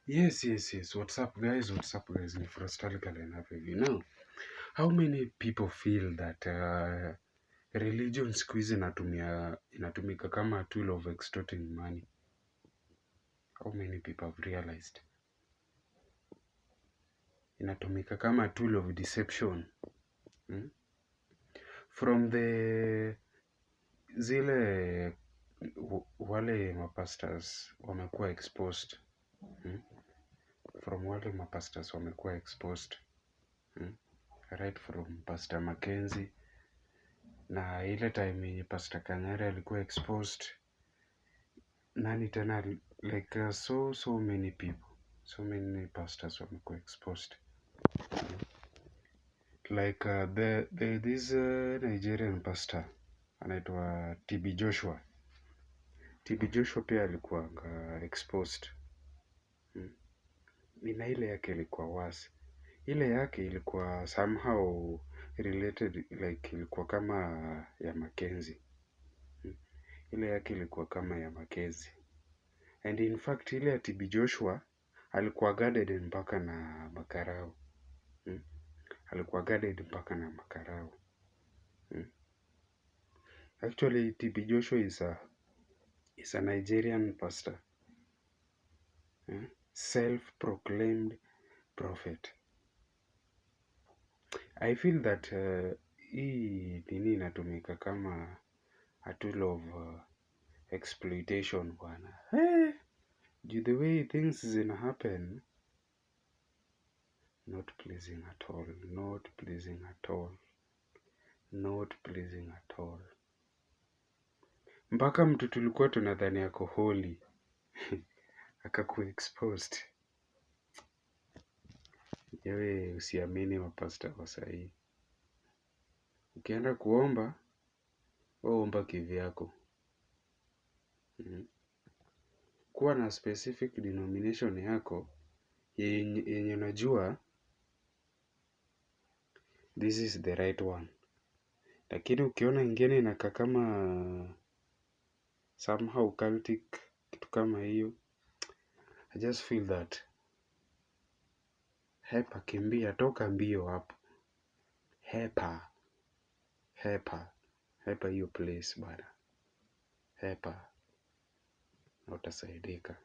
Yes. What's up, guys? Ni Frostalika enough hivi. Now, how many people feel that religion siku hizi inatumika kama tool of extorting money? How many people have realized inatumika kama tool of deception? From the zile wale mapastors wamekuwa exposed. From wale mapastors wamekuwa exposed. Right from Pastor Mackenzie na ile time yenye Pastor Kanyari alikuwa exposed. Nani tena like so many people, so many pastors wamekuwa exposed. Like this Nigerian pastor anaitwa TB Joshua. TB Joshua pia alikuwa exposed. Na ile yake ilikuwa worse. Ile yake ilikuwa somehow related, like ilikuwa kama ya Mackenzie. Ile yake ilikuwa kama ya Mackenzie. And in fact ile ya TB Joshua alikuwa guarded mpaka na makarao. Alikuwa guarded mpaka na makarao. Actually TB Joshua is a Nigerian pastor. Self-proclaimed prophet. I feel that hii nini inatumika kama a tool of exploitation bwana. The way things zina happen, not pleasing at all, not pleasing at all, not pleasing at all. Mpaka mtu tulikuwa tunadhani ako holy akakuwa exposed. Yewe usiamini mapasta wa sahii. Ukienda kuomba, wewe omba kivyako. Kuwa na specific denomination yako yenye unajua this is the right one. Lakini ukiona ingine inakaa kama somehow cultic, kitu kama hiyo, I just feel that hepa, kimbia, toka mbio hapo. Hepa hiyo place bana. Hepa na utasaidika.